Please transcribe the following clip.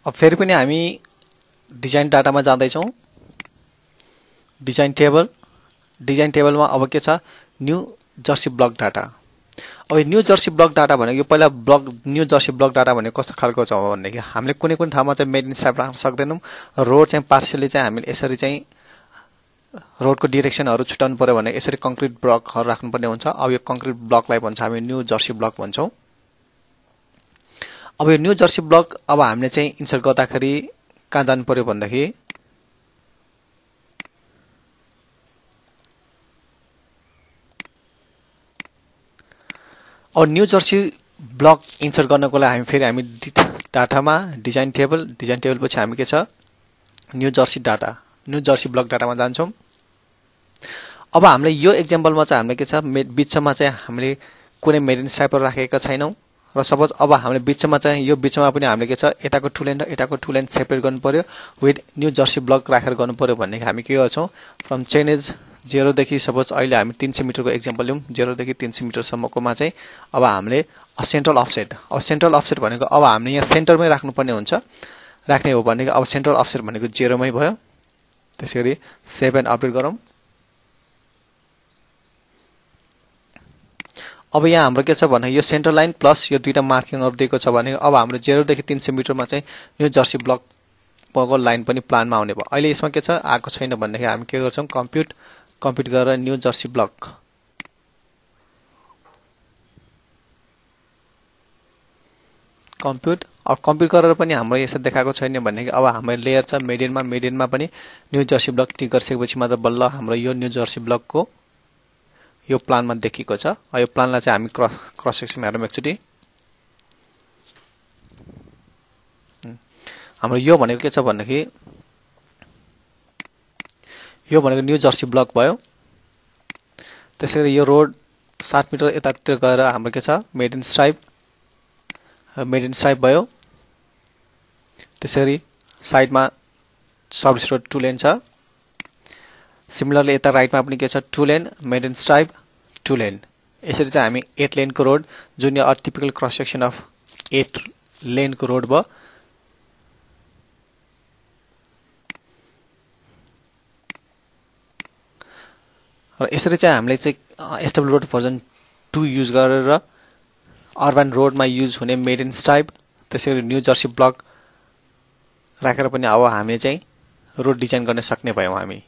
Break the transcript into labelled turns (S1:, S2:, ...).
S1: अब फेरि पनि हामी डिजाइन डाटामा जाँदैछौँ। डिजाइन टेबलमा अब के छ, न्यू जर्सी ब्लक डाटा। अब न्यू जर्सी ब्लक डाटा भनेको पहिला न्यू जर्सी ब्लक डाटा भनेको कस्तो खालको छ भनेदेखि हामीले कुनै ठाउँमा चाहिँ मेड इन स्ट्राइप राख्न सक्दैनौँ। रोड चाहिँ पार्सियली चाहिँ हामीले यसरी चाहिँ रोडको डिरेक्सनहरू छुटाउनु पर्यो भने यसरी कङ्क्रिट ब्लकहरू राख्नुपर्ने हुन्छ। अब यो कङ्क्रिट ब्लकलाई भन्छ हामी न्यू जर्सी ब्लक भन्छौँ। अब यो न्यू जर्सी ब्लक अब हामीले चाहिँ इन्सर्ट गर्दाखेरि कहाँ जानु पर्यो भन्दाखेरि अब न्यू जर्सी ब्लक इन्सर्ट गर्नको लागि हामी डाटामा डिजाइन टेबल पछि हामी के छ, न्यू जर्सी ब्लक डाटामा जान्छौँ। अब हामीले यो एक्जाम्पलमा चाहिँ हामीले के छ, बिचमा चाहिँ हामीले कुनै मेड इन स्ट्राइपहरू राखेका छैनौँ र सपोज अब हामीले बिचमा पनि हामीले के छ, यताको टुल एन्ड र यताको टुल एन्ड सेपरेट गर्नु पर्यो विथ न्यू जर्सी ब्लक राखेर गर्नु पर्यो भने हामी के गर्छौँ, फ्रम चेन एज 0 देखि सपोज अहिले हामी 300 मिटरको एक्जाम्पल लिउँ, 0 देखि 300 मिटरसम्मकोमा चाहिँ अब हामीले सेन्ट्रल अफसेट भनेको अब हामीले यहाँ सेन्टरमै राख्नुपर्ने हुन्छ। राख्ने हो भनेको अब सेन्ट्रल अफसेट भनेको 0 मै भयो। त्यसैगरी सेभ एन्ड अपडेट गरौँ। अब यहाँ हाम्रो के छ भने यो सेन्टर लाइन प्लस यो दुईटा मार्किङहरू दिएको छ भने अब हाम्रो 0 देखि 300 मिटरमा चाहिँ न्यू जर्सी ब्लकको लाइन पनि प्लानमा आउने भयो। अहिले यसमा के छ, आएको छैन भनेदेखि हामी के गर्छौँ, कम्प्युट गरेर न्यू जर्सी ब्लक कम्प्युट गरेर पनि हाम्रो यसो देखाएको छैन भनेदेखि अब हाम्रो लेयर छ मेडियनमा पनि न्यू जर्सी ब्लक टिक गरिसकेपछि मात्र बल्ल हाम्रो यो न्यू जर्सी ब्लकको यो प्लानमा देखिएको छ। यो प्लानलाई चाहिँ हामी क्रस सेक्सन हेरौँ एकचोटि। हाम्रो यो भनेको के छ भनेदेखि यो भनेको न्यू जर्सी ब्लक भयो। त्यसैगरी यो रोड 60 मिटर यतातिर गएर हाम्रो के छ, मेड इन स्ट्राइप भयो। त्यसैगरी साइडमा सर्भिस रोड 2 लेन छ। सिमिलरली यता राइटमा पनि के छ, 2 lane median stripe 2 lane. यसरी चाहिँ हामी 8 लेनको रोड, जुन यो टिपिकल क्रस सेक्सन अफ 8 लेनको रोड भयो। र यसरी चाहिँ हामीले चाहिँ एसडब्ल्यू रोड भर्जन 2 युज गरेर अर्बन रोडमा युज हुने मेड इन स्ट्राइप त्यसैगरी न्यू जर्सी ब्लक राखेर पनि अब हामीले चाहिँ रोड डिजाइन गर्न सक्ने भयौँ हामी।